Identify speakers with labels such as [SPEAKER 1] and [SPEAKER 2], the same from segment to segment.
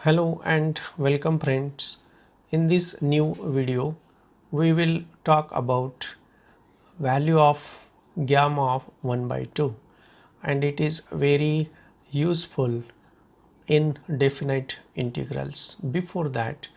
[SPEAKER 1] Hello and welcome friends. In this new video we will talk about value of gamma of 1 by 2, and it is very useful in definite integrals. Before that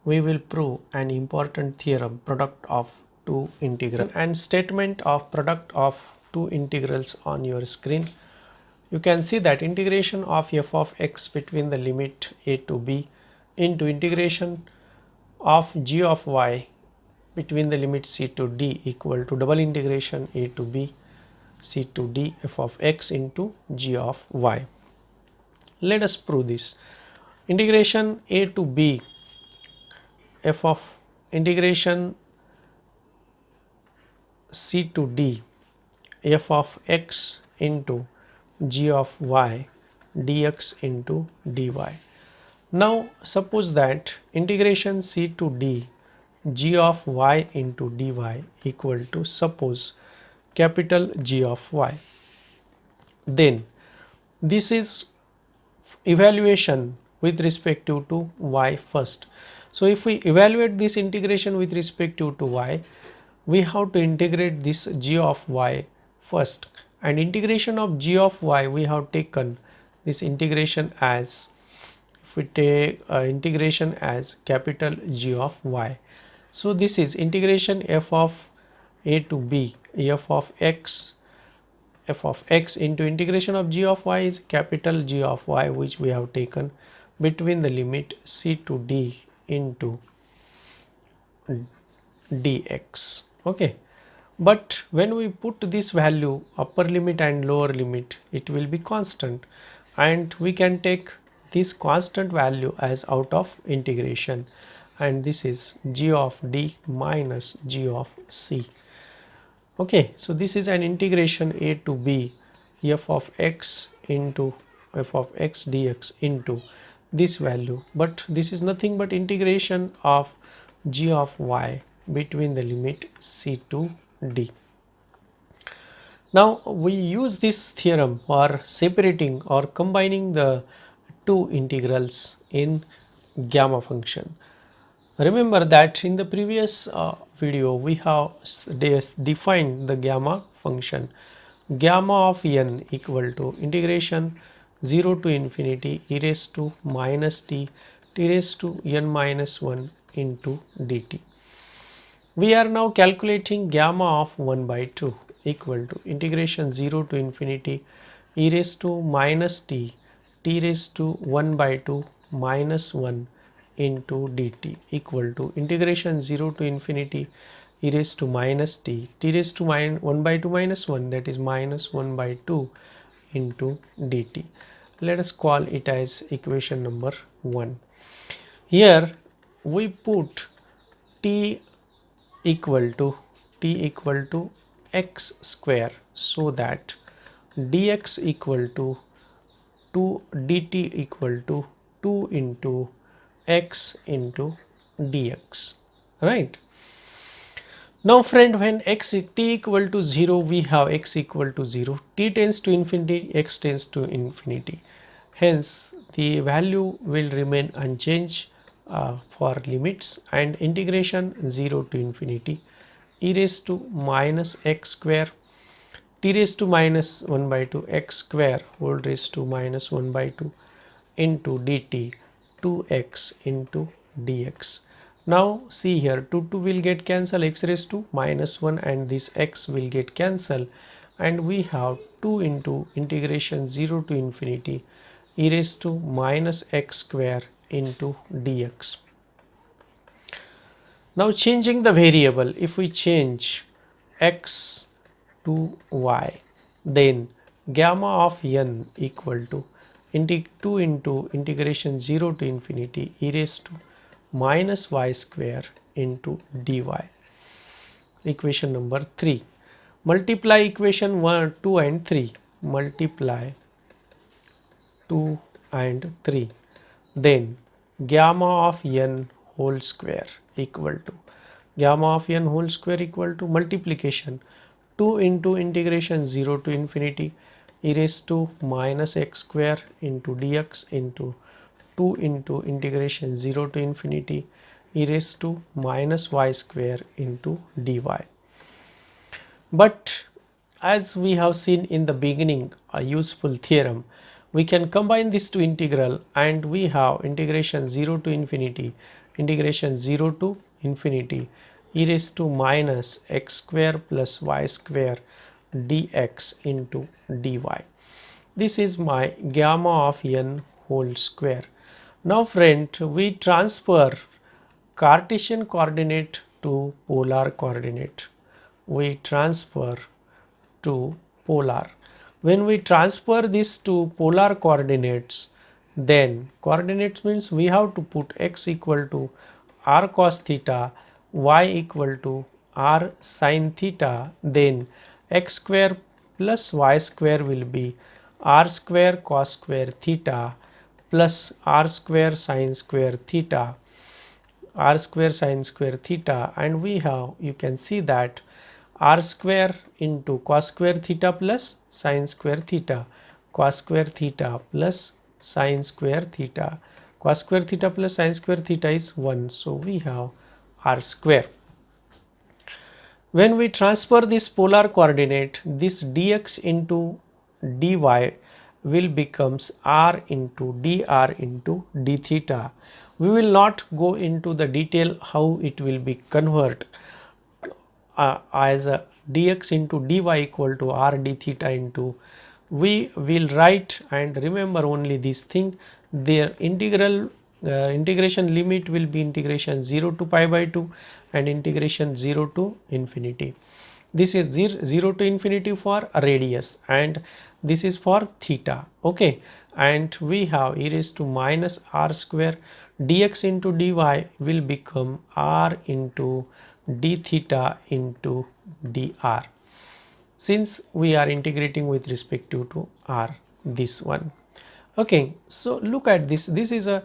[SPEAKER 1] we will prove an important theorem, product of two integrals and statement of product of two integrals on your screen. You can see that integration of f of x between the limit a to b into integration of g of y between the limit c to d equal to double integration a to b c to d f of x into g of y. Let us prove this. Integration a to b f of integration c to d f of x into g of y dx into dy. Now suppose that integration c to d g of y into dy equal to suppose capital G of y. Then this is evaluation with respect to y first. So if we evaluate this integration with respect to y, we have to integrate this g of y first, and integration of g of y we have taken this integration as, if we take integration as capital G of y. So this is integration f of a to b f of x into integration of g of y is capital G of y, which we have taken between the limit c to d into dx. Okay, but when we put this value upper limit and lower limit, it will be constant, and we can take this constant value as out of integration, and this is g of d minus g of c. Okay, so this is an integration a to b f of x into f of x dx into this value, but this is nothing but integration of g of y between the limit c to d. Now we use this theorem for separating or combining the two integrals in gamma function. Remember that in the previous video we have defined the gamma function. Gamma of n equal to integration 0 to infinity e raised to minus t raised to n minus 1 into dt. We are now calculating gamma of 1 by 2 equal to integration 0 to infinity e raised to minus t raised to 1 by 2 minus 1 into dt equal to integration 0 to infinity e raised to minus t raised to 1 by 2 minus 1, that is minus 1 by 2 into dt. Let us call it as equation number 1. Here we put t equal to x square, so that dx equal to 2 dt equal to 2 into x into dx, right? Now friend, when t equal to 0, we have x equal to 0, t tends to infinity, x tends to infinity, hence the value will remain unchanged for limits, and integration 0 to infinity e raised to minus x square t raised to minus 1 by 2 x square whole raised to minus 1 by 2 into dt 2x into dx. Now see here, 2 will get cancelled, x raised to minus 1 and this x will get cancelled, and we have 2 into integration 0 to infinity e raised to minus x square into dx. Now changing the variable, if we change x to y, then gamma of n equal to 2 into integration 0 to infinity e raised to minus y square into dy. Equation number 3. Multiply equation 1, 2 and 3. Multiply 2 and 3. Then gamma of n whole square equal to multiplication 2 into integration 0 to infinity e raised to minus x square into dx into 2 into integration 0 to infinity e raised to minus y square into dy. But as we have seen in the beginning, a useful theorem, we can combine this to integral, and we have integration 0 to infinity, integration 0 to infinity e raised to minus x square plus y square dx into dy. This is my gamma of n whole square. Now friend, we transfer Cartesian coordinate to polar coordinate. We transfer to polar. When we transfer this to polar coordinates, then coordinates means we have to put x equal to r cos theta, y equal to r sin theta, then x square plus y square will be r square cos square theta plus r square sin square theta, r square sin square theta, and we have, you can see that r square into cos square theta plus sin square theta, cos square theta plus sin square theta, cos square theta plus sin square theta is 1, so we have r square. When we transfer this polar coordinate, this dx into dy will becomes r into dr into d theta. We will not go into the detail how it will be convert as a dx into dy equal to r d theta into, we will write and remember only this thing, their integral integration limit will be integration 0 to pi by 2 and integration 0 to infinity. This is 0 to infinity for radius and this is for theta. Okay, and we have e raised to minus r square dx into dy will become r into d theta into dr, since we are integrating with respect to r, this one. Okay, so look at this, this is a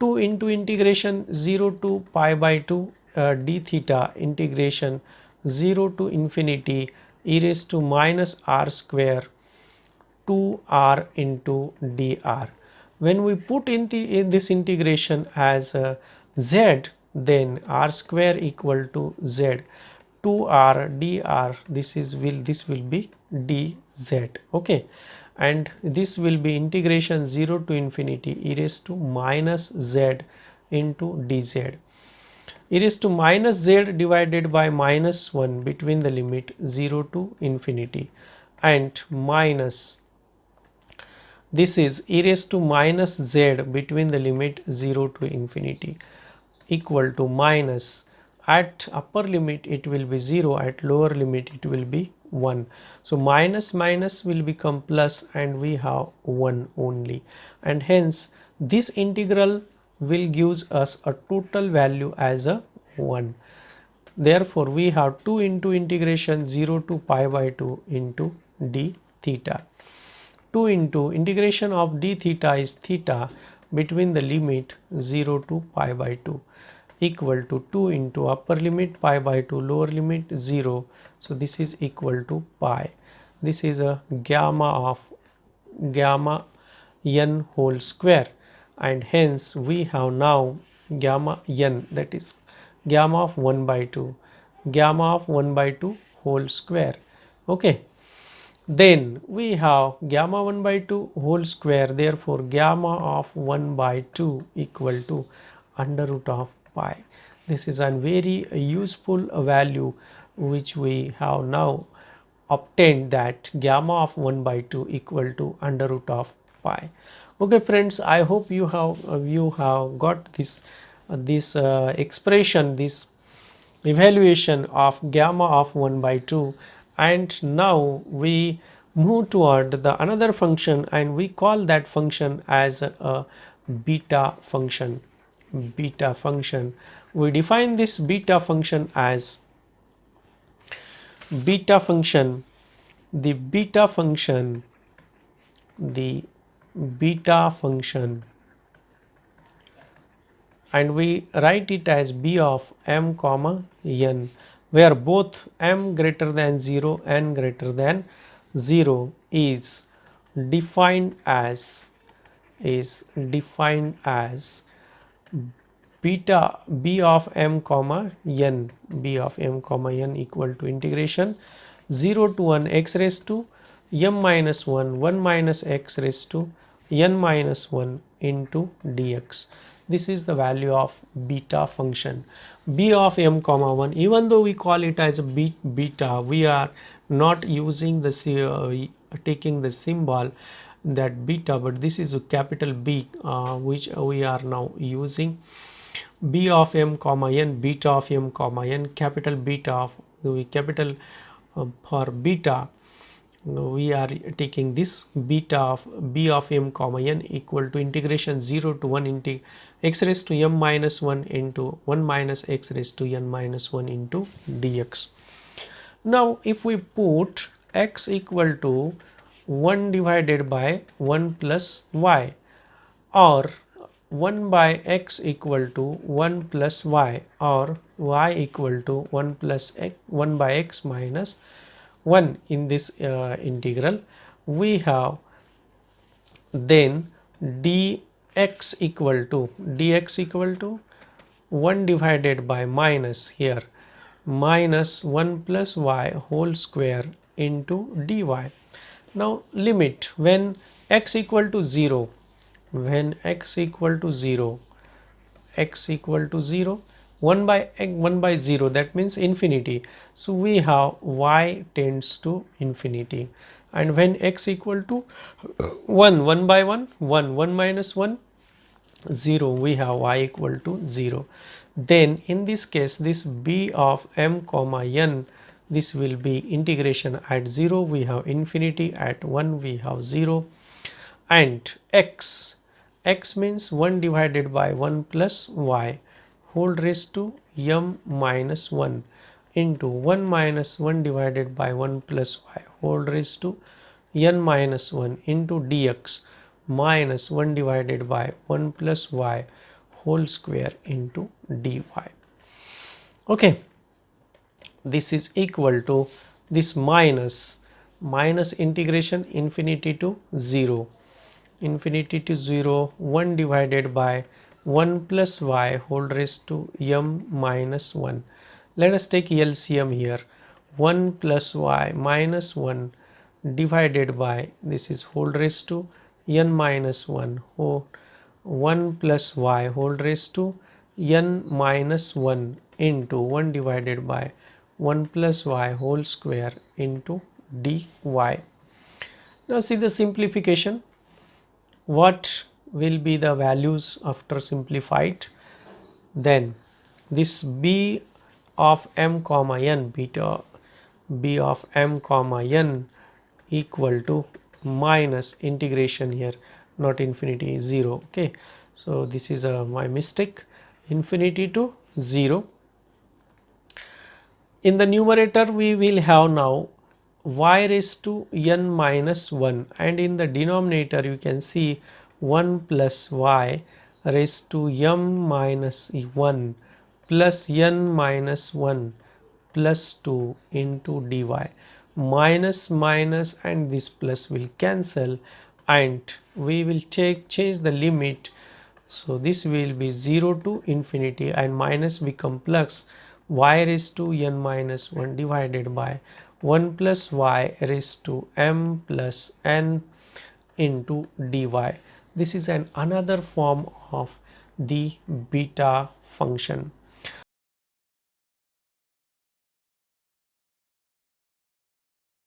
[SPEAKER 1] 2 into integration 0 to pi by 2 d theta integration 0 to infinity e raised to minus r square 2r into dr. When we put in this integration as z, then r square equal to z 2r dr, this will be dz. Okay, and this will be integration 0 to infinity e raised to minus z into dz, e raised to minus z divided by minus 1 between the limit 0 to infinity, and minus, this is e raised to minus z between the limit 0 to infinity equal to minus, at upper limit it will be 0, at lower limit it will be 1. So minus minus will become plus and we have 1 only, and hence this integral will gives us a total value as a 1. Therefore we have 2 into integration 0 to pi by 2 into d theta. 2 into integration of d theta is theta between the limit 0 to pi by 2 equal to 2 into upper limit pi by 2 lower limit 0. So this is equal to pi. This is a gamma n whole square, and hence we have now gamma n, that is gamma of 1 by 2, gamma of 1 by 2 whole square. Okay, then we have gamma 1 by 2 whole square, therefore gamma of 1 by 2 equal to under root of pi. This is a very useful value which we have now obtained, that gamma of 1 by 2 equal to under root of pi. Okay friends, I hope you have got this expression, this evaluation of gamma of 1 by 2, and now we move toward the another function and we call that function as a beta function. Beta function, we define this beta function as beta function, the beta function, the beta function, and we write it as b of m comma n, where both m greater than 0 n greater than 0 is defined as is defined as beta b of m comma n, b of m comma n equal to integration 0 to 1 x raised to m minus 1 1 minus x raised to n minus 1 into dx. This is the value of beta function b of m comma 1. Even though we call it as a beta, we are not using the taking the symbol that beta, but this is a capital B, which we are now using b of m comma n, beta of m comma n, capital beta of capital for beta. We are taking this beta of b of m comma n equal to integration 0 to 1 into x raised to m minus 1 into 1 minus x raised to n minus 1 into dx. Now if we put x equal to 1 divided by 1 plus y, or 1 by x equal to 1 plus y, or y equal to 1 plus x, 1 by x minus 1 in this integral, we have then dx equal to 1 divided by minus here minus 1 plus y whole square into dy. Now limit when x equal to 0, when x equal to 0, x equal to 0, 1 by 0, that means infinity. So we have y tends to infinity, and when x equal to 1, 1 by 1, 1, 1 minus 1, 0, we have y equal to 0. Then in this case, this b of m comma n, this will be integration at 0 we have infinity, at 1 we have 0, and x means 1 divided by 1 plus y whole raised to m minus 1 into 1 minus 1 divided by 1 plus y whole raised to n minus 1 into dx minus 1 divided by 1 plus y whole square into dy. Okay, this is equal to this minus integration infinity to 0, 1 divided by 1 plus y whole raised to m minus 1. Let us take LCM here. 1 plus y minus 1 divided by, this is whole raised to n minus 1, 1 plus y whole raised to n minus 1 into 1 divided by 1 plus y whole square into dy. Now see the simplification. What will be the values after simplified? Then this b of m comma n, beta b of m comma n equal to minus integration here, not infinity, 0. Okay, so this is my mistake, infinity to 0. In the numerator we will have now y raised to n minus 1, and in the denominator you can see 1 plus y raised to m minus 1 plus n minus 1 plus 2 into dy. Minus minus and this plus will cancel, and we will change the limit. So this will be 0 to infinity, and minus become plus, y raised to n minus 1 divided by 1 plus y raised to m plus n into dy. This is another form of the beta function.